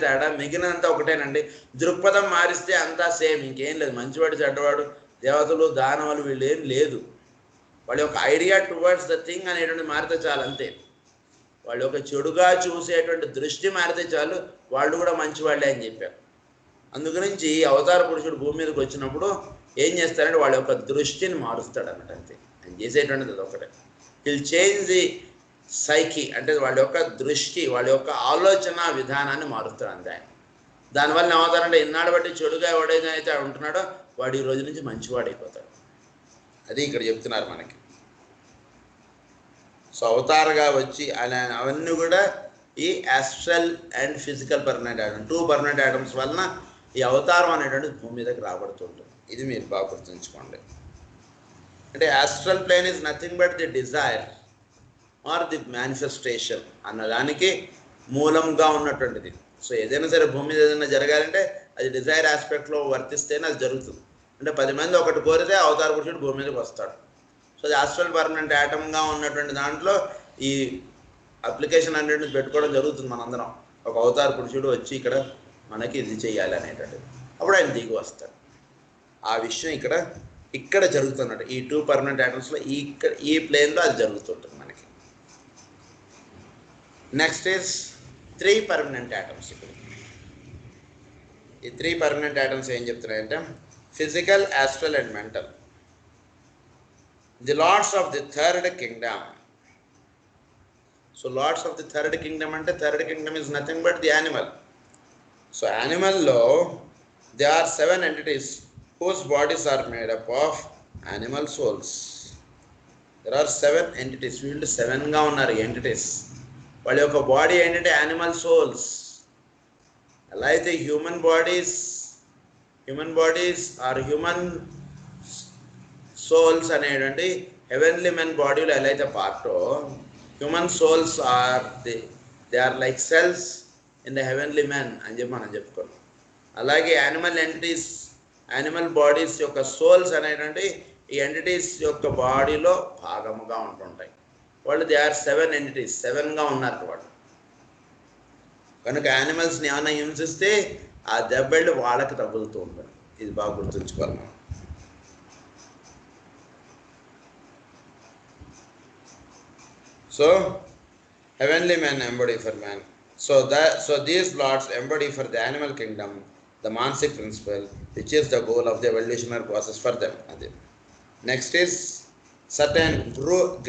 తేడా, మిగిలినంతా ఒకటేనండి. దృక్పథం మారిస్తే అంతా సేమ్, ఇంకేం లేదు. మంచివాడు చెడ్డవాడు, దేవతలు దానవులు వీళ్ళు ఏం లేదు. వాళ్ళ యొక్క ఐడియా టువర్డ్స్ ద థింగ్ అనేటువంటి మారితే చాలు, అంతే. వాళ్ళ యొక్క చెడుగా చూసేటువంటి దృష్టి మారితే చాలు, వాళ్ళు కూడా మంచివాళ్ళే అని చెప్పారు. అందుగురించి అవతార పురుషుడు భూమి మీదకి వచ్చినప్పుడు ఏం చేస్తారంటే వాళ్ళ యొక్క దృష్టిని మారుస్తాడు అన్నమాట, అంతే. ఆయన చేసేటువంటిది అది ఒకటే. విల్ చేంజ్ ది సైకి, అంటే వాళ్ళ యొక్క దృష్టి, వాళ్ళ యొక్క ఆలోచన విధానాన్ని మారుస్తాడు అంతే ఆయన. దానివల్ల ఏమవుతారంటే ఇన్నాళ్ళు బట్టి చెడుగా ఎవడైతే ఉంటున్నాడో వాడు ఈ రోజు నుంచి మంచివాడైపోతాడు. అది ఇక్కడ చెప్తున్నారు మనకి. సో అవతారగా వచ్చి ఆయన అవన్నీ కూడా ఈ astral and physical permanent item, 2 permanent items వలన ఈ అవతారం అనేటువంటిది భూమి మీదకి రాబడుతుంటుంది. ఇది మీరు బాగా గుర్తుంచుకోండి. అంటే astral plane is nothing but the desire or the manifestation అన్నదానికి మూలంగా ఉన్నటువంటిది. సో ఏదైనా సరే భూమి మీద ఏదైనా జరగాలంటే అది డిజైర్ ఆస్పెక్ట్లో వర్తిస్తేనే అది జరుగుతుంది. అంటే 10 మంది ఒకటి కోరితే అవతార పురుషుడు భూమి మీదకి వస్తాడు. సో అది యాస్ట్రల్ పర్మనెంట్ యాటమ్గా ఉన్నటువంటి దాంట్లో ఈ అప్లికేషన్ అనేది పెట్టుకోవడం జరుగుతుంది. మనందరం ఒక అవతార పురుషుడు వచ్చి ఇక్కడ మనకి ఇది చేయాలి అనేటువంటిది, అప్పుడు ఆయన దిగి వస్తాడు. ఆ విషయం ఇక్కడ జరుగుతున్నట్టు ఈ 2 పర్మనెంట్ యాటమ్స్లో ఈ ప్లేన్లో అది జరుగుతుంటుంది మనకి. Next is 3 permanent atoms. ఇప్పుడు ఈ 3 పర్మనెంట్ యాటమ్స్ ఏం చెప్తున్నాయంటే physical, astral and mental. The lords of the third kingdom. So lords of the third kingdom అంటే third kingdom is nothing but the animal. So యానిమల్లో they are 7 entities whose bodies are made up of animal souls. There are 7 entities. వీళ్ళు 7గా ఉన్నారు entities. వాళ్ళ యొక్క body ఏంటంటే animal souls. ఎలా అయితే human bodies are human souls అనేటువంటి heavenly men బాడీలో ఎలా అయితే పార్టో, human souls are they are like cells in the heavenly men అని చెప్పి మనం చెప్పుకున్నాం. అలాగే యానిమల్ బాడీస్ యొక్క సోల్స్ అనేటువంటి ఈ ఎంటిటీస్ యొక్క బాడీలో భాగముగా ఉంటుంటాయి. వాళ్ళు దే ఆర్ 7 entities, 7గా ఉన్నారు వాళ్ళు. కనుక యానిమల్స్ని ఏమైనా హింసిస్తే ఆ దెబ్బలు వాళ్ళకి తగులుతూ ఉంటాయి. ఇది బాగా గుర్తుంచుకోవాలి మనం. So heavenly men embody for man. So these lords embody for the animal kingdom the manasic principle, which is the goal of the evolutionary process for them. Next is certain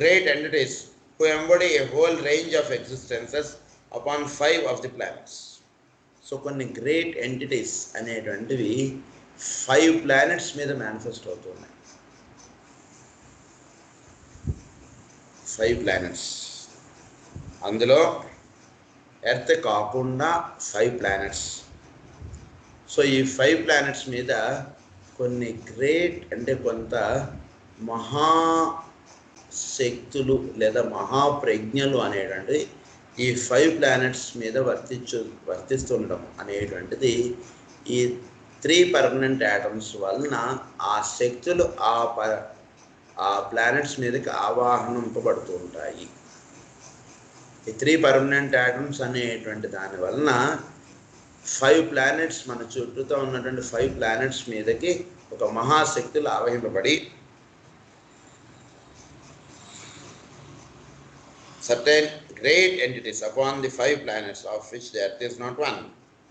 great entities who embody a whole range of existences upon 5 of the planets. So కొన్ని great entities అనేటువంటివి 5 planets మీద manifest అవుతున్నాయి. 5 planets, అందులో earth కాకుండా 5 planets. So ఈ 5 planets మీద కొన్ని great అంటే కొంత మహాశక్తులు లేదా మహాప్రజ్ఞలు అనేటువంటి ఈ 5 planets మీద వర్తిస్తుండడం అనేటువంటిది ఈ 3 పర్మనెంట్ యాటమ్స్ వలన ఆ శక్తులు ఆ ప్లానెట్స్ మీదకి ఆవాహనింపబడుతూ ఉంటాయి. ఈ 3 పర్మనెంట్ యాటమ్స్ అనేటువంటి దాని వలన 5 planets మన చుట్టూతో ఉన్నటువంటి 5 planets మీదకి ఒక మహాశక్తులు ఆవహింపబడి certain great entities upon the 5 planets, of which the earth is not one,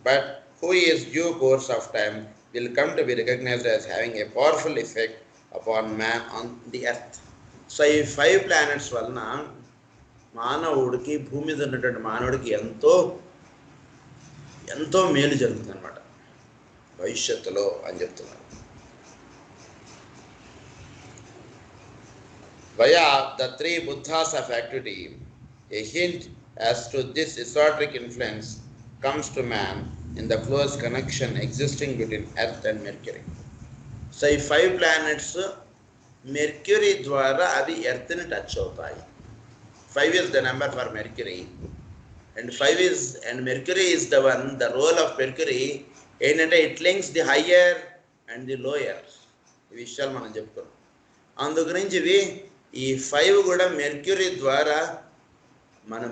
but who is due course of time will come to be recognized as having a powerful effect upon man on the earth. So ఈ 5 planets వలన మానవుడికి, భూమి మీద ఉన్నటువంటి మానవుడికి ఎంతో మేలు జరుగుతుంది అన్నమాట భవిష్యత్తులో అని చెప్తున్నారు. Via the 3 Buddhas of activity, a hint as to this esoteric influence comes to man in the close connection existing between Earth and Mercury. So ఈ 5 planets మెర్క్యూరీ ద్వారా అవి ఎర్త్ని టచ్ అవుతాయి. 5 is the number for Mercury, and Mercury is the role of Mercury ఏంటంటే it links the higher and the lower. ఈ విషయాలు మనం చెప్పుకున్నాం. అందు గురించి ఈ 5 కూడా మెర్క్యూరీ ద్వారా మన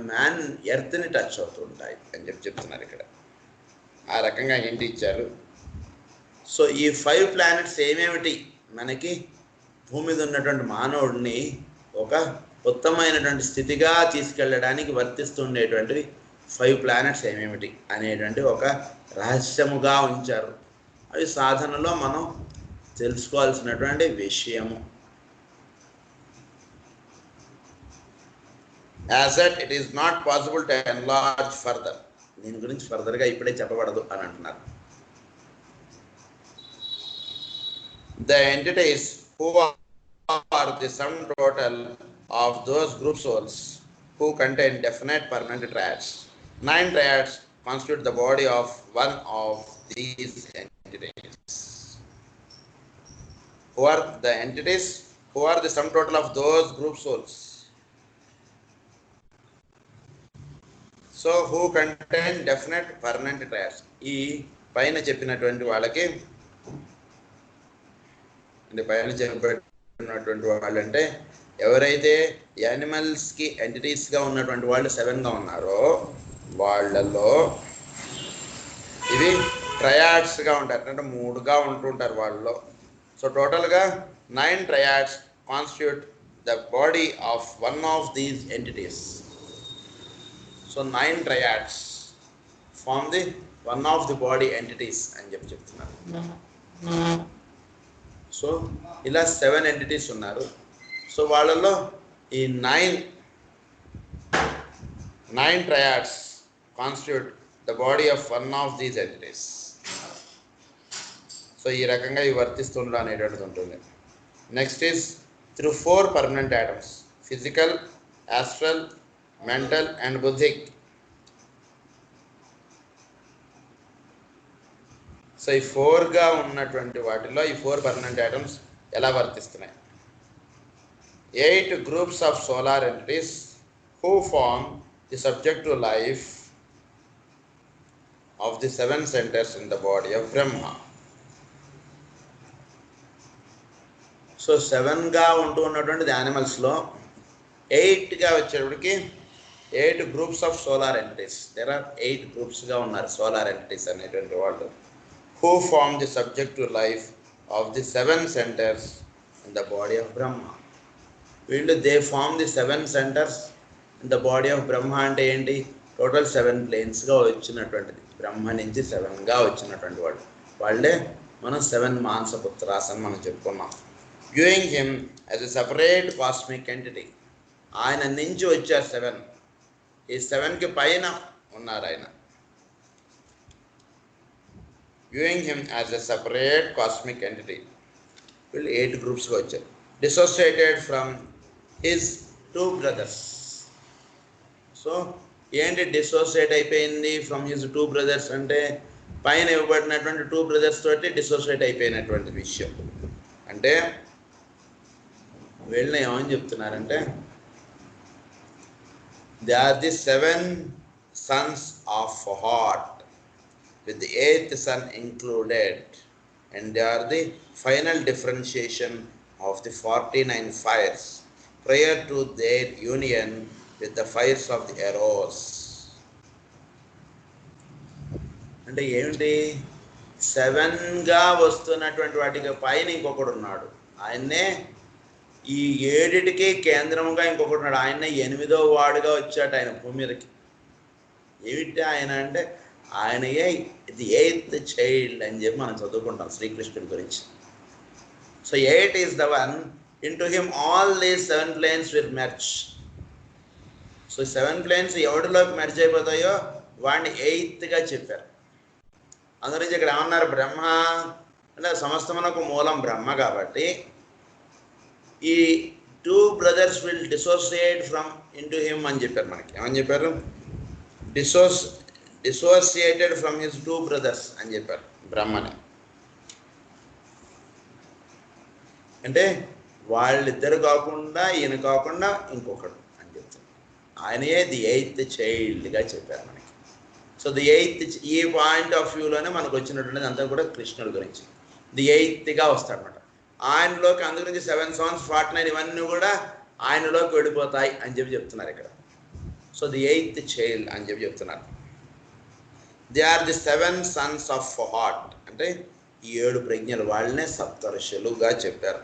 ఎర్త్ని టచ్ అవుతుంటాయి అని చెప్తున్నారు ఇక్కడ. ఆ రకంగా హింట్ ఇచ్చారు. సో ఈ 5 ప్లానెట్స్ ఏమేమిటి మనకి భూమి మీద ఉన్నటువంటి మానవుడిని ఒక ఉత్తమమైనటువంటి స్థితిగా తీసుకెళ్ళడానికి వర్తిస్తుండేటువంటివి 5 ప్లానెట్స్ ఏమేమిటి అనేటువంటి ఒక రహస్యముగా ఉంచారు. అవి సాధనలో మనం తెలుసుకోవాల్సినటువంటి విషయము. As that it is not possible to enlarge further. దీని గురించి ఫర్దర్గా ఇప్పుడే చెప్పబడదు అని అంటున్నారు. The entities who are the sum total of those group souls who contain definite permanent triads. 9 triads constitute the body of one of these entities. Who are the entities who are the sum total of those group souls? So who contain definite permanent triads. ఈ పైన చెప్పినటువంటి వాళ్ళకి అంటే పైన చెప్పినటువంటి వాళ్ళు అంటే ఎవరైతే యానిమల్స్కి ఎంటిటీస్గా ఉన్నటువంటి వాళ్ళు 7గా ఉన్నారో వాళ్ళలో ఇవి ట్రయాడ్స్గా ఉంటారు, అంటే 3గా ఉంటుంటారు వాళ్ళలో. సో టోటల్గా 9 triads constitute the body of one of these entities. So 9 triads form the one of the body entities అని చెప్తున్నారు. సో ఇలా 7 entities ఉన్నారు. సో వాళ్ళలో ఈ 9 triads constitute the body of one of these entities. So ఈ రకంగా ఇవి వర్తిస్తుండ అనేటువంటిది ఉంటుంది. Next is through 4 permanent atoms, physical, astral, mental and buddhic. So ఈ 4గా ఉన్నటువంటి వాటిలో ఈ 4 permanent atoms ఎలా వర్తిస్తున్నాయి? 8 groups of solar entities who form the subjective life of the 7 centers in the body of Brahma. So 7గా ఉంటూ ఉన్నటువంటి యానిమల్స్లో 8గా వచ్చేటప్పటికి 8 groups of solar entities. There are 8 groupsగా ఉన్నారు solar entities అనేటువంటి వాళ్ళు. Who form the subjective life of the 7 centers in the body of Brahma. వీళ్ళు they form the 7 centers in the body of Brahma. అంటే ఏంటి? టోటల్ 7 ప్లేన్స్గా వచ్చినటువంటిది. బ్రహ్మ నుంచి 7గా వచ్చినటువంటి వాళ్ళు. వాళ్ళే మనం 7 మానసపుత్రాస్ అని మనం చెప్పుకున్నాం. Viewing him as a separate cosmic entity. ఆయన నుంచి వచ్చారు 7. ఈ 7కి పైన ఉన్నారు ఆయన. Viewing him as a separate cosmic entity. వీళ్ళు 8 గ్రూప్స్గా వచ్చారు. Dissociated from his 2 brothers. So ఏంటి డిసోసియేట్ అయిపోయింది ఫ్రమ్ హిజ్ 2 brothers అంటే పైన ఇవ్వబడినటువంటి 2 brothers తోటి డిసోసియేట్ అయిపోయినటువంటి విషయం. అంటే వీళ్ళని ఏమని చెప్తున్నారంటే they are the 7 sons of heart with the 8th son included, and they are the final differentiation of the 49 fires prior to their union with the fires of the eros. అంటే ఏమిటి? 7గా వస్తున్నటువంటి వాటికి పైన ఇంకొకడు ఉన్నాడు. ఆయన్నే ఈ 7టికి కేంద్రముగా ఇంకొకటి ఉన్నాడు. ఆయన్నే 8వ వాడుగా వచ్చాడు ఆయన భూమి మీదకి. ఏమిటి ఆయన అంటే ఆయనయే ది 8th చైల్డ్ అని చెప్పి మనం చదువుకుంటాం శ్రీకృష్ణుడి గురించి. So 8 is the one, into him all these 7 planes will merge. So 7 planes ఎవడిలోకి మెర్జ్ అయిపోతాయో వాడిని 8గా చెప్పారు. అందుగురించి ఇక్కడ ఏమన్నారు? బ్రహ్మ అంటే సమస్తమునకు మూలం బ్రహ్మ కాబట్టి ఈ 2 brothers will dissociate from into him అని చెప్పారు. మనకి ఏమని చెప్పారు? డిసోసియేటెడ్ ఫ్రమ్ హిస్ 2 brothers అని చెప్పారు బ్రహ్మని. అంటే వాళ్ళిద్దరు కాకుండా ఈయన కాకుండా ఇంకొకడు అని చెప్తారు. ఆయనయే ది 8th చైల్డ్గా చెప్పారు మనకి. సో ది 8th ఈ పాయింట్ ఆఫ్ వ్యూలోనే మనకు వచ్చినటువంటిది అంతా కూడా కృష్ణుడి గురించి. ది 8thగా వస్తాడనమాట ఆయనలోకి. అందు గురించి 7 sons 49 ఇవన్నీ కూడా ఆయనలోకి వెళ్ళిపోతాయి అని చెప్పి చెప్తున్నారు ఇక్కడ. సో ది 8th చైల్డ్ అని చెప్పి చెప్తున్నారు. They are the 7 sons of heart, అంటే ఈ 7 ప్రజ్ఞలు వాళ్ళనే సప్తర్షులుగా చెప్పారు.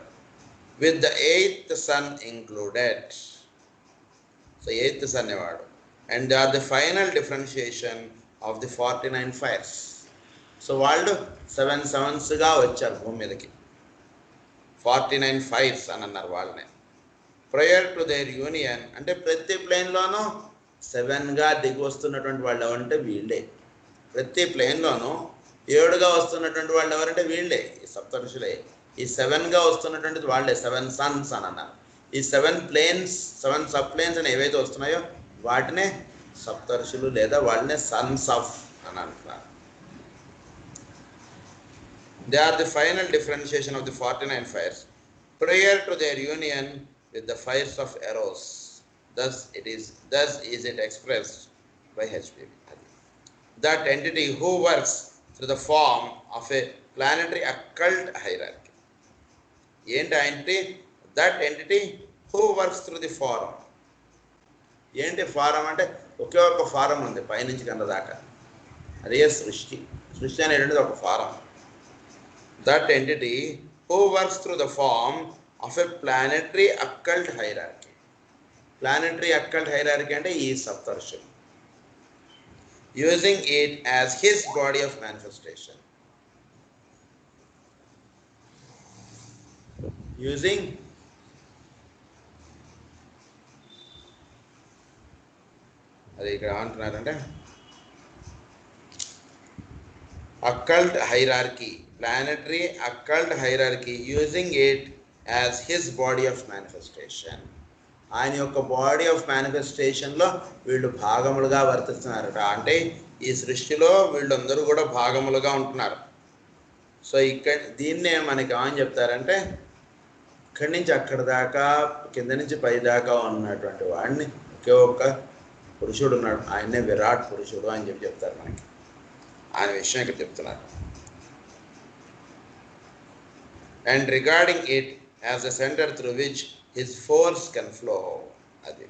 With the 8th son included. So 8th son అనేవాడు. And they are the final differentiation of the 49 fires. So వాళ్ళు 7 sunsగా వచ్చారు భూమి మీదకి. 49 fires అని అన్నారు వాళ్ళని. ప్రయర్ టు దేర్ యూనియన్, అంటే ప్రతి ప్లేన్లోనూ 7గా దిగి వస్తున్నటువంటి వాళ్ళు ఎవరంటే వీళ్ళే. ప్రతి ప్లేన్లోనూ 7గా వస్తున్నటువంటి వాళ్ళు ఎవరంటే వీళ్ళే, ఈ సప్తఋషులే. ఈ 7గా వస్తున్నటువంటిది వాళ్ళే, 7 sons అని అన్నారు. ఈ 7 planes, 7 sub planes అని ఏవైతే వస్తున్నాయో వాటినే సప్తఋషులు లేదా వాళ్ళనే సన్స్ ఆఫ్ అని అంటున్నారు. They are the final differentiation of the 49 fires. Prior to their union with the fires of Eros, thus is it expressed by HPV. That entity who works through the form of a planetary occult hierarchy. ఏంటి entity? That entity who works through the form. ఏంటి form అంటే ఒకే ఒక form ఉంది పైనుంచి కింద దాకా, అదే సృష్టి. సృష్టి అనేటువంటిది ఒక form. That entity who works through the form of a planetary occult hierarchy. Planetary occult hierarchy అంటే ఈ సప్తర్షులు. Using it as his body of manifestation. Using అది ఇక్కడ ఏమంటున్నారంటే occult hierarchy, planetary occult hierarchy, using it as his body of manifestation. ఆయన యొక్క body of మేనిఫెస్టేషన్లో వీళ్ళు భాగములుగా వర్తిస్తున్నారట. అంటే ఈ సృష్టిలో వీళ్ళందరూ కూడా భాగములుగా ఉంటున్నారు. సో ఇక్కడ దీన్నే మనకి ఏమని చెప్తారంటే ఇక్కడి నుంచి అక్కడి దాకా, కింద నుంచి పై దాకా ఉన్నటువంటి వాడిని ఒకే ఒక్క పురుషుడు ఉన్నాడు, ఆయనే విరాట్ పురుషుడు అని చెప్తారు మనకి. ఆయన విషయం ఇక్కడ చెప్తున్నారు. And regarding it as a centre through which his force can flow. Adi.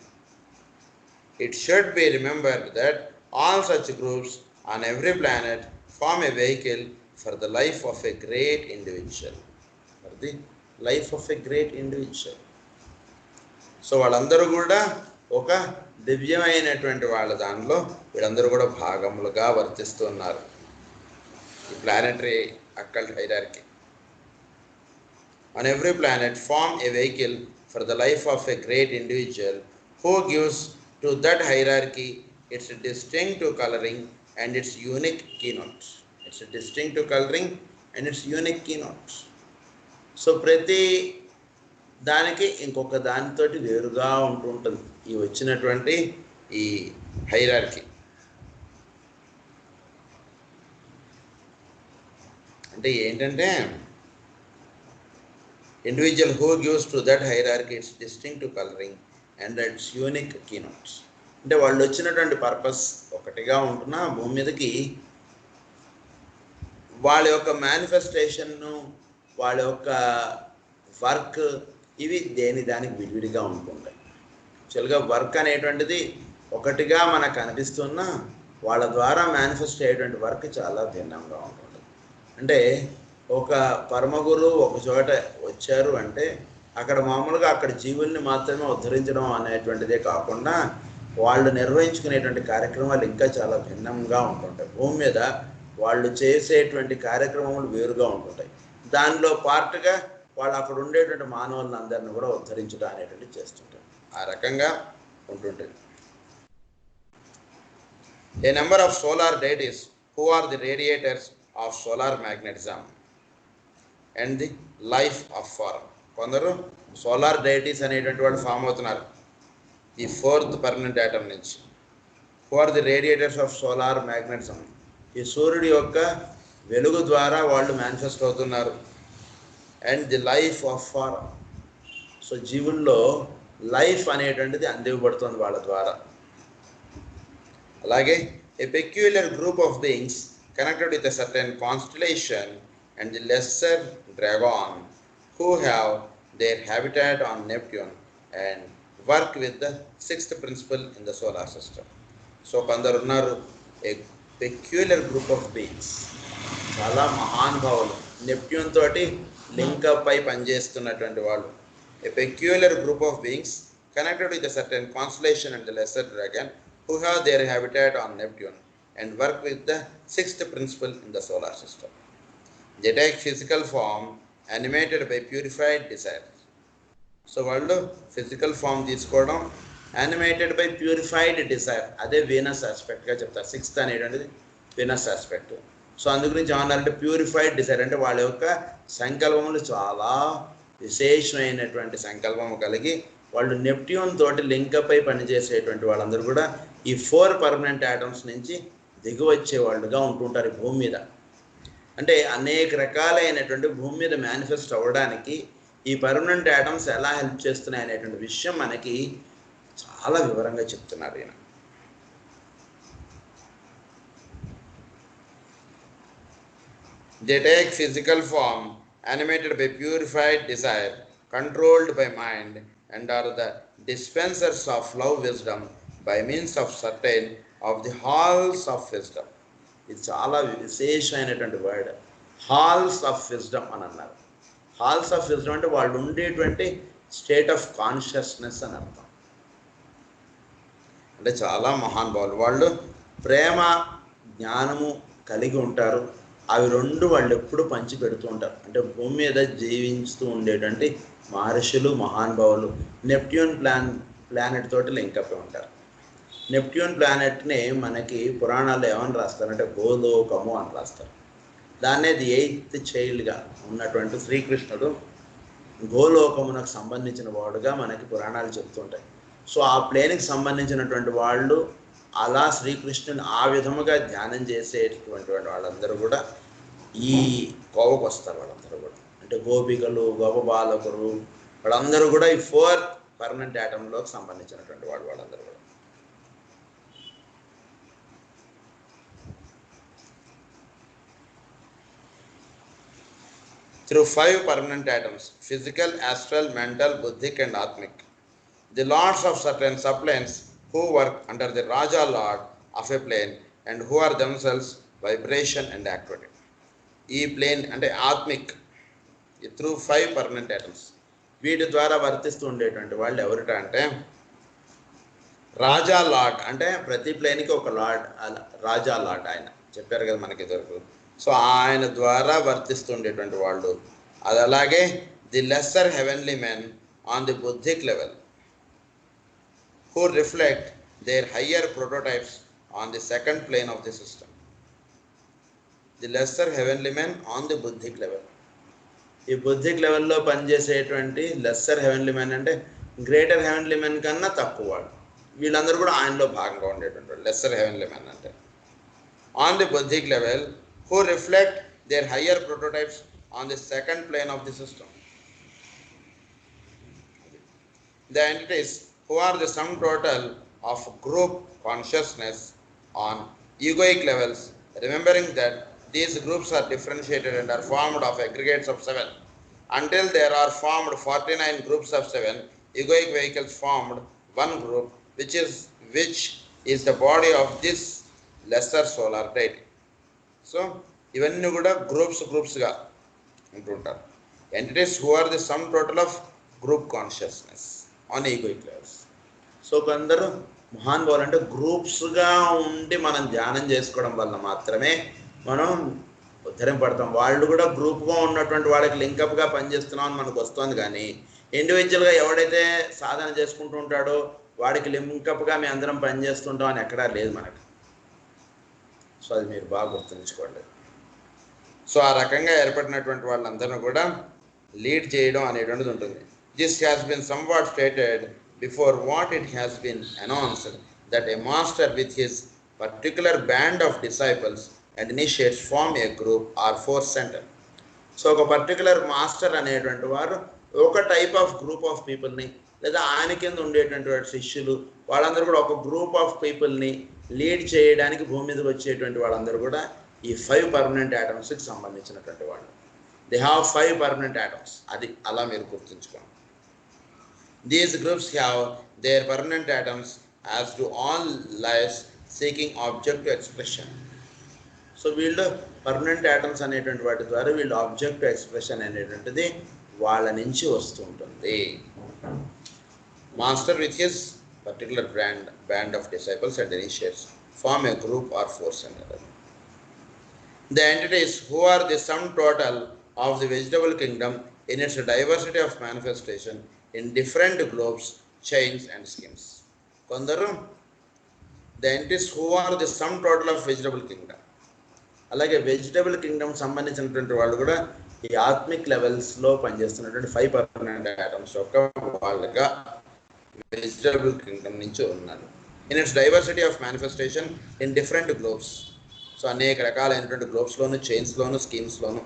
It should be remembered that all such groups on every planet form a vehicle for the life of a great individual. For the life of a great individual. So వాళ్ళందరూ కూడా ఒక దివ్యమైనటువంటి వాళ్ళ దానిలో వీళ్ళందరూ కూడా భాగములుగా వర్తిస్తున్నారు. ఈ planetary occult hierarchy. On every planet form a vehicle for the life of a great individual who gives to that hierarchy its distinctive coloring and its unique keynote. Its distinctive coloring and its unique keynote. So ప్రతి దానికి ఇంకొక దానితోటి వేరుగా ఉంటుంది ఈ వచ్చినటువంటి ఈ hierarchy. అంటే ఏంటంటే individual who gives to that hierarchy its distinctive coloring and its unique keynotes. అంటే వాళ్ళు వచ్చినటువంటి పర్పస్ ఒకటిగా ఉంటున్నా భూమి మీదకి వాళ్ళ యొక్క మేనిఫెస్టేషన్ను, వాళ్ళ యొక్క వర్క్ ఇవి దేని దానికి విడివిడిగా ఉంటుంటాయి. యాక్చువల్గా వర్క్ అనేటువంటిది ఒకటిగా మనకు అనిపిస్తున్నా వాళ్ళ ద్వారా మేనిఫెస్ట్ అయ్యేటువంటి వర్క్ చాలా భిన్నంగా ఉంటుంది. అంటే ఒక పరమగురు ఒక చోట వచ్చారు అంటే అక్కడ మామూలుగా అక్కడ జీవుల్ని మాత్రమే ఉద్ధరించడం అనేటువంటిదే కాకుండా వాళ్ళు నిర్వహించుకునేటువంటి కార్యక్రమాలు ఇంకా చాలా భిన్నంగా ఉంటుంటాయి. భూమి మీద వాళ్ళు చేసేటువంటి కార్యక్రమాలు వేరుగా ఉంటుంటాయి. దానిలో పార్ట్గా వాళ్ళు అక్కడ ఉండేటువంటి మానవులను అందరినీ కూడా ఉద్ధరించడం అనేటువంటిది చేస్తుంటారు. ఆ రకంగా ఉంటుంటుంది. A number of solar deities who are the radiators of solar magnetism and the life of form. కొందరు సోలార్ డైటీస్ అనేటువంటి వాళ్ళు ఫామ్ అవుతున్నారు ఈ 4th పర్మనెంట్ ఆటమ్ నుంచి. Who are the radiators of solar magnetism. ఈ సూర్యుడి యొక్క వెలుగు ద్వారా వాళ్ళు మేనిఫెస్ట్ అవుతున్నారు. And the life of form. So జీవుల్లో లైఫ్ అనేటువంటిది అందివ్వబడుతుంది వాళ్ళ ద్వారా. అలాగే a peculiar group of beings connected with a certain constellation and the lesser dragon who have their habitat on Neptune and work with the 6th principle in the solar system. So కొందరు ఉన్నారు peculiar group of beings, చాలా మహానుభావులు, Neptune తోటి link up అయి పనిచేస్తున్నటువంటి వాళ్ళు. A peculiar group of beings connected with a certain constellation and the lesser dragon who have their habitat on Neptune and work with the sixth principle in the solar system. They take physical form animated by purified desire. So వాళ్ళు physical form తీసుకోవడం animated by purified Dzire, అదే Venus ఆస్పెక్ట్గా చెప్తారు. Sixth అనేటువంటిది Venus aspect. So అందు గురించి ఏమన్నారంటే purified Dzire అంటే వాళ్ళ యొక్క సంకల్పములు చాలా విశేషమైనటువంటి సంకల్పము కలిగి వాళ్ళు నెప్ట్యూన్ తోటి లింకప్ అయి పనిచేసేటువంటి వాళ్ళందరూ కూడా ఈ 4 పర్మనెంట్ ఆటమ్స్ నుంచి దిగువచ్చే వాళ్ళుగా ఉంటుంటారు ఈ భూమి మీద. అంటే అనేక రకాలైనటువంటి భూమి మీద మేనిఫెస్ట్ అవ్వడానికి ఈ పర్మనెంట్ ఆటమ్స్ ఎలా హెల్ప్ చేస్తున్నాయి అనేటువంటి విషయం మనకి చాలా వివరంగా చెప్తున్నారు ఈయన. They take physical form animated by purified desire, controlled by mind, and are the dispensers of love wisdom by means of certain of the halls of wisdom. ఇది చాలా విశేషమైనటువంటి వర్డ్, హాల్స్ ఆఫ్ విజ్డమ్ అని అన్నారు. Halls of wisdom అంటే వాళ్ళు ఉండేటువంటి state of consciousness అని అర్థం. అంటే చాలా మహానుభావులు, వాళ్ళు ప్రేమ జ్ఞానము కలిగి ఉంటారు. అవి రెండు వాళ్ళు ఎప్పుడు పంచి పెడుతూ ఉంటారు. అంటే భూమి మీద జీవిస్తూ ఉండేటువంటి మహర్షులు మహానుభావులు నెప్ట్యూన్ ప్లానెట్ తోటి లింకప్ ఉంటారు. నెప్ట్యూన్ ప్లానెట్ని మనకి పురాణాల్లో ఏమని రాస్తారంటే గోలోకము అని రాస్తారు. దాన్నే ది 8th చైల్డ్గా ఉన్నటువంటి శ్రీకృష్ణుడు గోలోకమునకు సంబంధించిన వాడుగా మనకి పురాణాలు చెప్తుంటాయి. సో ఆ ప్లేన్కి సంబంధించినటువంటి వాళ్ళు అలా శ్రీకృష్ణుని ఆ విధముగా ధ్యానం చేసేటటువంటి వాళ్ళందరూ కూడా ఈ కోవకు వస్తారు. వాళ్ళందరూ కూడా అంటే గోపికలు, గోపబాలకులు, వాళ్ళందరూ కూడా ఈ 4 పర్మనెంట్ ఆటంలోకి సంబంధించినటువంటి వాళ్ళందరూ కూడా. Through 5 permanent atoms, physical, astral, mental, buddhic and atmic, the lords of certain subplanes who work under the Raja Lord of a plane and who are themselves vibration and activity. ఈ plane అంటే ఆత్మిక్ through 5 permanent items, వీటి ద్వారా వర్తిస్తూ ఉండేటువంటి వాళ్ళు ఎవరిట అంటే రాజా lord, అంటే ప్రతి ప్లేన్కి ఒక లార్డ్, రాజా లార్డ్ ఆయన చెప్పారు కదా మనకి ఇదివరకు. సో ఆయన ద్వారా వర్తిస్తుండేటువంటి వాళ్ళు. అది అలాగే the lesser heavenly men on the buddhic level who reflect their higher prototypes on the second plane of the system. The lesser heavenly men on the buddhic level. ఈ బుద్ధిక్ లెవెల్లో పనిచేసేటువంటి లెస్సర్ హెవెన్లీ మెన్ అంటే greater heavenly men కన్నా తక్కువ వాళ్ళు, వీళ్ళందరూ కూడా ఆయనలో భాగంగా ఉండేటువంటి వాళ్ళు లెస్సర్ హెవెన్లీ మెన్ అంటే. On the buddhic level who reflect their higher prototypes on the second plane of the system. The entities who are the sum total of group consciousness on egoic levels, remembering that these groups are differentiated and are formed of aggregates of 7. Until there are formed 49 groups of 7, egoic vehicles formed one group, which is the body of this lesser solar deity. So ఇవన్నీ కూడా గ్రూప్స్గా ఉంటుంటారు. Entities who are the sum total of group consciousness on egoic levels. So కొందరు మహానుభావులు అంటే గ్రూప్స్గా ఉండి మనం ధ్యానం చేసుకోవడం వల్ల మాత్రమే మనం ఉద్ధరింపడతాం. వాళ్ళు కూడా గ్రూప్గా ఉన్నటువంటి వాళ్ళకి లింకప్గా పనిచేస్తున్నాం అని మనకు వస్తుంది. కానీ ఇండివిజువల్గా ఎవడైతే సాధన చేసుకుంటూ ఉంటాడో వాడికి లింకప్గా మేము అందరం పనిచేస్తుంటాం అని ఎక్కడా లేదు మనకి. సో అది మీరు బాగా గుర్తుంచుకోండి. సో ఆ రకంగా ఏర్పడినటువంటి వాళ్ళందరినీ కూడా లీడ్ చేయడం అనేటువంటిది ఉంటుంది. This has been somewhat stated before what it has been announced that a master with his particular band of disciples and initiates form a group or force centre. So ఒక particular master అనేటువంటి వారు ఒక type of group of పీపుల్ని లేదా ఆయన కింద ఉండేటువంటి శిష్యులు వాళ్ళందరూ కూడా ఒక గ్రూప్ ఆఫ్ పీపుల్ని లీడ్ చేయడానికి భూమి మీదకి వచ్చేటువంటి వాళ్ళందరూ కూడా ఈ 5 పర్మనెంట్ ఆటమ్స్కి సంబంధించినటువంటి వాళ్ళు. దే హ్యావ్ 5 పర్మనెంట్ ఆటమ్స్, అది అలా మీరు గుర్తుంచుకోండి. These groups have their permanent atoms as to all lives seeking object to expression. So వీళ్ళు పర్మనెంట్ యాటమ్స్ అనేటువంటి వాటి ద్వారా వీళ్ళు ఆబ్జెక్టివ్ ఎక్స్ప్రెషన్ అనేటువంటిది వాళ్ళ నుంచి వస్తుంటుంది. Master with his particular band of disciples and initiates form a group or force another. The entities who are the sum total of the vegetable kingdom in its diversity of manifestation in different globes, chains and schemes. Kondaru, the entities who are the sum total of vegetable kingdom. అలాగే vegetable Kingdom సంబంధించినటువంటి వాళ్ళు కూడా ఈ ఆత్మిక్ లెవెల్స్లో పనిచేస్తున్నటువంటి 5 permanent atoms యొక్క వాళ్ళగా vegetable Kingdom నుంచి ఉన్నారు. In it's diversity of manifestation in different globes. So అనేక రకాలైనటువంటి గ్లోబ్స్లోను, చైన్స్లోను, స్కీమ్స్లోను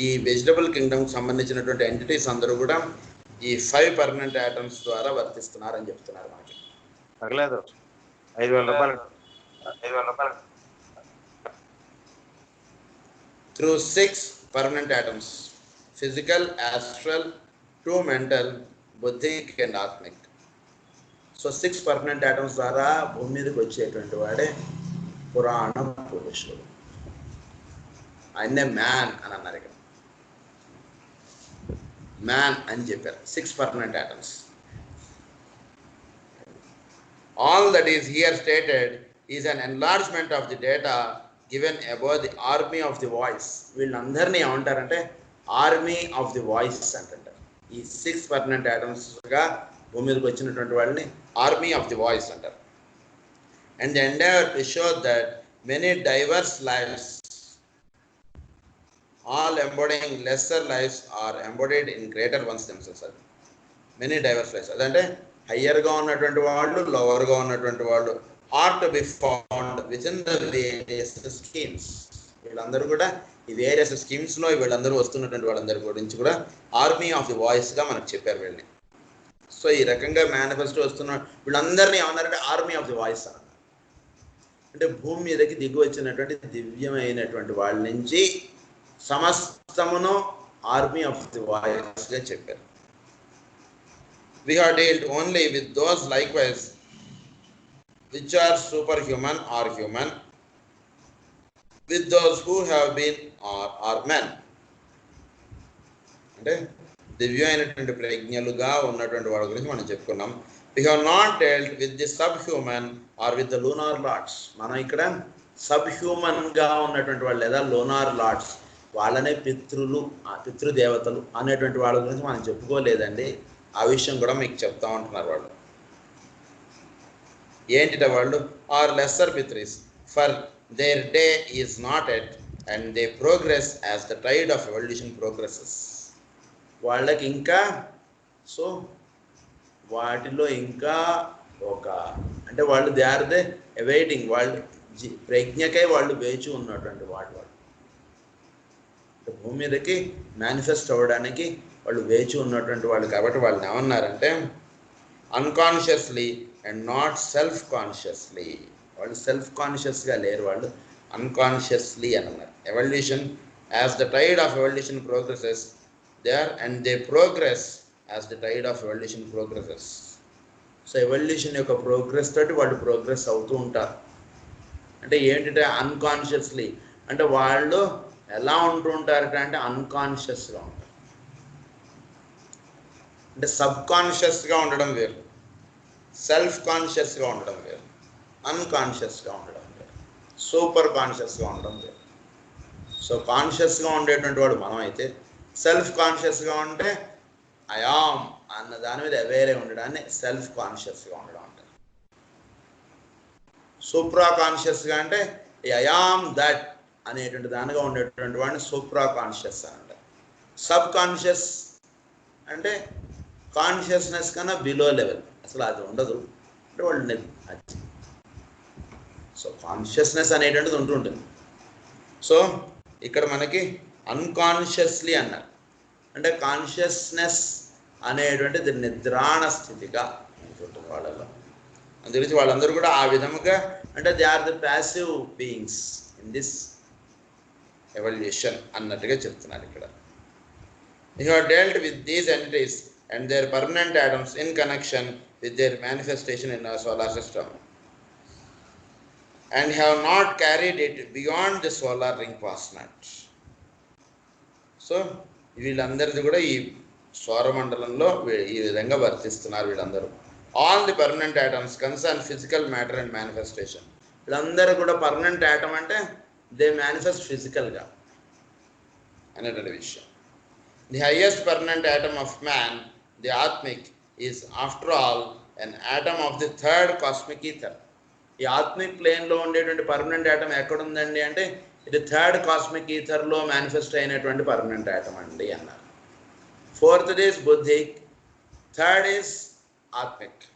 ఈ వెజిటబుల్ కింగ్డమ్కి సంబంధించినటువంటి ఎంటిటీస్ అందరూ కూడా ఈ 5 పర్మనెంట్ యాటమ్స్ ద్వారా వర్తిస్తున్నారని చెప్తున్నారు మనకి. పర్లేదు 5,000 రూపాయలు through 6 permanent atoms: physical, astral, 2 mental, buddhic and atmic. So 6 permanent atoms ద్వారా భూమి మీదకి వచ్చేటువంటి వాడే పురాణ పురుషుడు. ఆయన్నే మ్యాన్ అని అన్నారు. ఇక్కడ మ్యాన్ అని చెప్పారు. 6 permanent atoms. All that is here stated is an enlargement of the data given above the army of the voice. వీళ్ళందరినీ ఏమంటారంటే ఆర్మీ ఆఫ్ ది వాయిస్ అంటారు. ఈ 6 పర్మనెంట్ atoms-గా భూమి మీదకి వచ్చినటువంటి వాళ్ళని ఆర్మీ ఆఫ్ ది వాయిస్ అంటారు. And the endeavour to show that many divers lives all embodying lesser lives are embodied in greater ones themselves. అది మెనీ డైవర్స్ లైఫ్స్ అదంటే హయ్యర్గా ఉన్నటువంటి వాళ్ళు, లోవర్గా ఉన్నటువంటి వాళ్ళు are to be found within the various schemes. వీళ్ళందరూ కూడా ఈ వేరియస్ స్కీమ్స్లో వీళ్ళందరూ వస్తున్నటువంటి వాళ్ళందరి గురించి కూడా ఆర్మీ ఆఫ్ ది వాయిస్గా మనకు చెప్పారు వీళ్ళని. సో ఈ రకంగా మేనిఫెస్టో వస్తున్న వీళ్ళందరినీ ఏమన్నారంటే ఆర్మీ ఆఫ్ ది వాయిస్ అన్నారు. అంటే భూమి మీదకి దిగి వచ్చినటువంటి దివ్యమైనటువంటి వాళ్ళ నుంచి సమస్తమును ఆర్మీ ఆఫ్ ది వాయిస్గా చెప్పారు. We have dealt only with those likewise which are superhuman or human, with those who have been or are men. అంటే దివ్యమైనటువంటి ప్రజ్ఞలుగా ఉన్నటువంటి వాళ్ళ గురించి మనం చెప్పుకున్నాం. We have not dealt with the subhuman or with the lunar lords. మనం ఇక్కడ సబ్హ్యూమన్గా ఉన్నటువంటి వాళ్ళు లేదా లోనార్ లార్డ్స్ వాళ్ళనే పితృదేవతలు అనేటువంటి వాళ్ళ గురించి మనం చెప్పుకోలేదండి. ఆ విషయం కూడా మీకు చెప్తా ఉంటున్నారు వాళ్ళు. ఏంటిట వాళ్ళు? Are lesser pitris for their day is not at and they progress as the tide of evolution progresses. వాళ్ళకి ఇంకా సో వాటిలో ఇంకా ఒక అంటే వాళ్ళు దే ఆర్ దే అవైటింగ్, వాళ్ళు ప్రజ్ఞకై వాళ్ళు వేచి ఉన్నటువంటి వాళ్ళు భూమి మీదకి మేనిఫెస్ట్ అవ్వడానికి వాళ్ళు వేచి ఉన్నటువంటి వాళ్ళు. కాబట్టి వాళ్ళని ఏమన్నారంటే unconsciously and not self consciously. వాళ్ళు సెల్ఫ్ కాన్షియస్గా లేరు, వాళ్ళు అన్కాన్షియస్లీ అని అన్నారు. Evolution as the tide of evolution progresses they are and they progress as the tide of evolution progresses. So evolution యొక్క ప్రోగ్రెస్ తోటి వాళ్ళు ప్రోగ్రెస్ అవుతూ ఉంటారు. అంటే ఏంటంటే అన్కాన్షియస్లీ అంటే వాళ్ళు ఎలా ఉంటూ ఉంటారట అంటే అన్కాన్షియస్గా ఉంటారు. అంటే సబ్ కాన్షియస్గా ఉండడం వేరు, సెల్ఫ్ కాన్షియస్గా ఉండడం వేరు, అన్కాన్షియస్గా ఉండడం వేరు, సూపర్ కాన్షియస్గా ఉండడం వేరు. సో కాన్షియస్గా ఉండేటువంటి వాడు మనం అయితే, సెల్ఫ్ కాన్షియస్గా ఉంటే అయామ్ అన్న దాని మీద అవేరే ఉండడాన్ని సెల్ఫ్ కాన్షియస్గా ఉండడం అంటారు. సూప్రా కాన్షియస్గా అంటే అయామ్ దట్ అనేటువంటి దానిగా ఉండేటువంటి వాడిని సూప్రా కాన్షియస్ అని అంటారు. సబ్ కాన్షియస్ అంటే కాన్షియస్నెస్ కన్నా బిలో లెవెల్, అసలు అది ఉండదు అంటే వాళ్ళు. సో కాన్షియస్నెస్ అనేటువంటిది ఉంటుంటుంది. సో ఇక్కడ మనకి అన్కాన్షియస్లీ అన్నారు అంటే కాన్షియస్నెస్ అనేటువంటిది నిద్రాణ స్థితిగా ఉంటుంది వాళ్ళలో. అందుగురించి వాళ్ళందరూ కూడా ఆ విధముగా అంటే they are the passive beings in this evolution అన్నట్టుగా చెప్తున్నారు ఇక్కడ. We have dealt with these entities and their permanent atoms in connection with their manifestation in our solar system. and have not carried it beyond the solar ring PERMANT. So వీళ్ళందరిది కూడా ఈ సౌరమండలంలో ఈ విధంగా వర్తిస్తున్నారు వీళ్ళందరూ. All the permanent atoms concern physical matter and manifestation. వీళ్ళందరూ కూడా పర్మనెంట్ ఆటమ్ అంటే దే మేనిఫెస్ట్ ఫిజికల్గా అనేటువంటి విషయం. The highest permanent atom of man, the atmic, is after all an atom of the third cosmic ether. ఈ ఆత్మిక్ ప్లేన్లో ఉండేటువంటి పర్మనెంట్ ఆటమ్ ఎక్కడుందండి అంటే ఇది థర్డ్ కాస్మిక్ ఈథర్లో మేనిఫెస్ట్ అయినటువంటి పర్మనెంట్ ఆటమ్ అండి అన్నారు. Fourth is buddhic, third is atmic.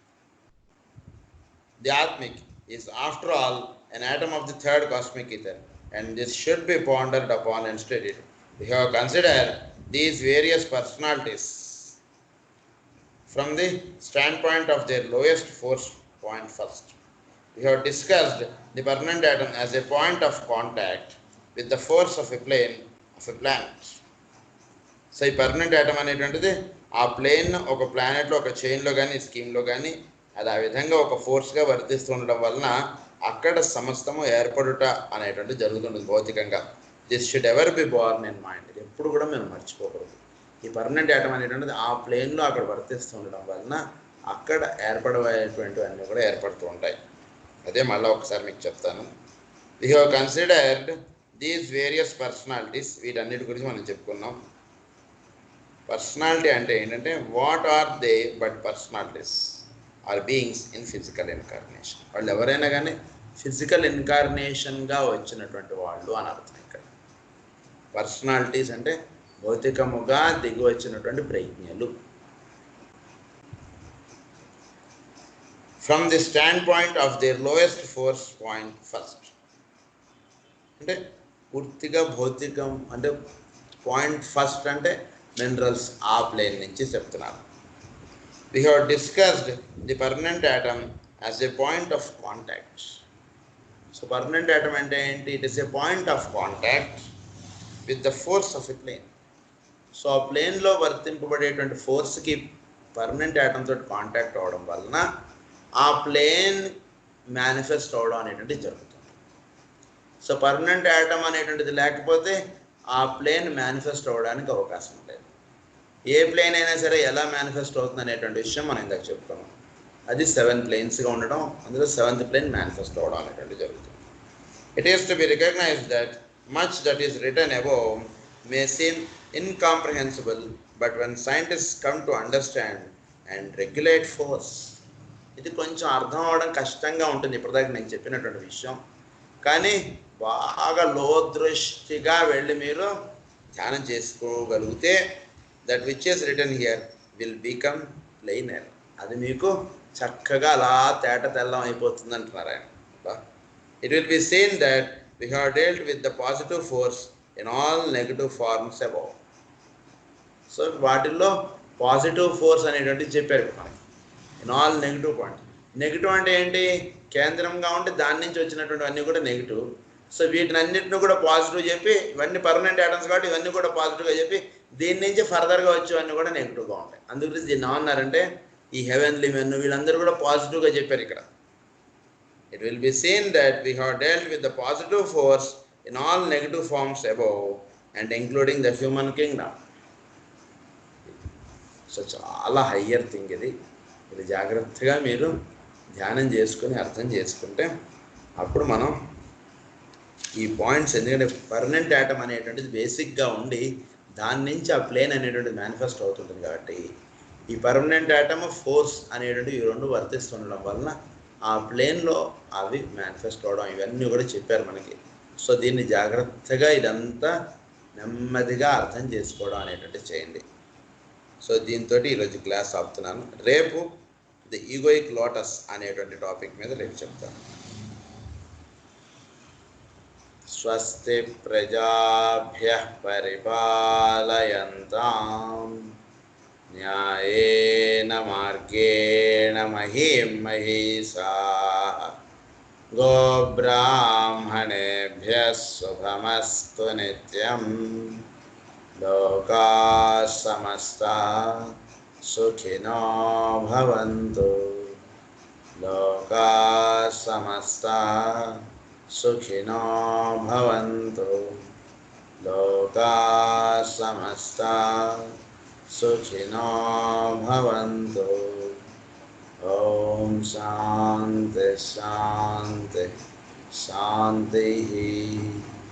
The atmic is after all an atom of the third cosmic ether, and this should be pondered upon and studied. We have considered these various personalities from the standpoint of their lowest force point first. We have discussed the permanent atom as a point of contact with the force of a plane of a planet. So ఈ permanent atom అనేటువంటిది ఆ plane ఒక ప్లానెట్లో ఒక చైన్లో కానీ స్కీమ్లో కానీ అది ఆ విధంగా ఒక ఫోర్స్గా వర్తిస్తుండడం వలన అక్కడ సమస్తము ఏర్పడుట అనేటువంటిది జరుగుతుంటుంది భౌతికంగా. This should ever be born in mind. ఇది ఎప్పుడు కూడా మేము మర్చిపోకూడదు. ఈ పర్మనెంట్ ఆటమ్ అనేటువంటిది ఆ ప్లేన్లో అక్కడ వర్తిస్తూ ఉండడం వలన అక్కడ ఏర్పడేటువంటివన్నీ కూడా ఏర్పడుతూ ఉంటాయి. అదే మళ్ళీ ఒకసారి మీకు చెప్తాను. We have considered these various personalities. వీటన్నిటి గురించి మనం చెప్పుకున్నాం. పర్సనాలిటీ అంటే ఏంటంటే what are they but personalities are beings in physical incarnation. వాళ్ళు ఎవరైనా కానీ ఫిజికల్ ఇన్కార్నేషన్గా వచ్చినటువంటి వాళ్ళు అని అర్థం. ఇక్కడ పర్సనాలిటీస్ అంటే భౌతికముగా దిగి వచ్చినటువంటి ప్రజ్ఞలు. From the standpoint of their lowest force point first. అంటే పూర్తిగా భౌతికం అంటే పాయింట్ ఫస్ట్ అంటే మినరల్స్ ఆ ప్లేన్ నుంచి చెప్తున్నారు. We have discussed the permanent atom as a point of contact. So permanent atom అంటే ఏంటి? It is a point of contact with the force of a plane. So ఆ ప్లేన్లో వర్తింపబడేటువంటి ఫోర్స్కి పర్మనెంట్ ఆటమ్ తోటి కాంటాక్ట్ అవ్వడం వలన ఆ ప్లేన్ మేనిఫెస్ట్ అవ్వడం అనేటువంటిది జరుగుతుంది. సో పర్మనెంట్ ఆటమ్ అనేటువంటిది లేకపోతే ఆ ప్లేన్ మేనిఫెస్ట్ అవ్వడానికి అవకాశం లేదు. ఏ ప్లేన్ అయినా సరే ఎలా మేనిఫెస్ట్ అవుతుంది అనేటువంటి విషయం మనం ఇందాక చెప్పుకున్నాం. అది 7 ప్లేన్స్గా ఉండడం, అందులో 7th ప్లేన్ మేనిఫెస్ట్ అవ్వడం అనేటువంటిది జరుగుతుంది. It is to be recognised that much that is written above may seem incomprehensible, but when scientists come to understand and regulate force, ఇది కొంచెం అర్థం అవడం కష్టంగా ఉంటుంది ఇప్పటిదాకా నేను చెప్పినటువంటి విషయం. కానీ బాగా లోదృష్టిగా వెళ్ళి మీరు ధ్యానం చేసుకోగలిగితే that which is written here will become plainer. అది మీకు చక్కగా అలా తేట తెల్లం అయిపోతుంది అంటున్నారు ఆయన. It will be seen that we have dealt with the positive force in all negative forms above. So వాటిల్లో పాజిటివ్ ఫోర్స్ అనేటువంటి చెప్పారు మనకి. In all negative point. Negative అంటే ఏంటి? కేంద్రంగా ఉంటే దాని నుంచి వచ్చినటువంటి అన్నీ కూడా నెగిటివ్. సో వీటిని అన్నింటిని కూడా పాజిటివ్ చెప్పి, ఇవన్నీ పర్మనెంట్ ఆటమ్స్ కాబట్టి ఇవన్నీ కూడా పాజిటివ్గా చెప్పి దీని నుంచి ఫర్దర్గా వచ్చేవన్నీ కూడా నెగిటివ్గా ఉంటాయి. అందుగురించి దీన్ని ఏమన్నారంటే ఈ హెవెన్లీ మెన్ వీళ్ళందరూ కూడా పాజిటివ్గా చెప్పారు ఇక్కడ. It will be seen that we have dealt with the positive force in all negative forms above and including the human kingdom. So చాలా హయ్యర్ థింగ్ ఇది. ఇది జాగ్రత్తగా మీరు ధ్యానం చేసుకుని అర్థం చేసుకుంటే అప్పుడు మనం ఈ పాయింట్స్, ఎందుకంటే పర్మనెంట్ ఆటమ్ అనేటువంటిది బేసిక్గా ఉండి దాని నుంచి ఆ ప్లేన్ అనేటువంటిది మేనిఫెస్ట్ అవుతుంటుంది కాబట్టి ఈ పర్మనెంట్ ఆటమ్ ఫోర్స్ అనేటువంటివి ఈ రెండు వర్తిస్తుండడం వలన ఆ ప్లేన్లో అవి మేనిఫెస్ట్ అవడం ఇవన్నీ కూడా చెప్పారు మనకి. సో దీన్ని జాగ్రత్తగా ఇదంతా నెమ్మదిగా అర్థం చేసుకోవడం అనేటువంటి చేయండి. సో దీంతో ఈరోజు క్లాస్ ఆపుతున్నాను. రేపు ది ఈగోయిక్ లోటస్ అనేటువంటి టాపిక్ మీద రేపు చెప్తాను. స్వస్తి ప్రజాభ్యః పరిపాలయంతాం న్యాయేన మార్గేణ మహీం మహీషాః గోబ్రాహ్మణేభ్యః శుభమస్తు నిత్యం. లోకాః సమస్తాః సుఖినో భవంతు. లోకాః సమస్తాః सुखिनो भवन्तु लोकाः समस्ताः सुखिनो भवन्तु। ॐ शान्ति शान्ति शान्तिः।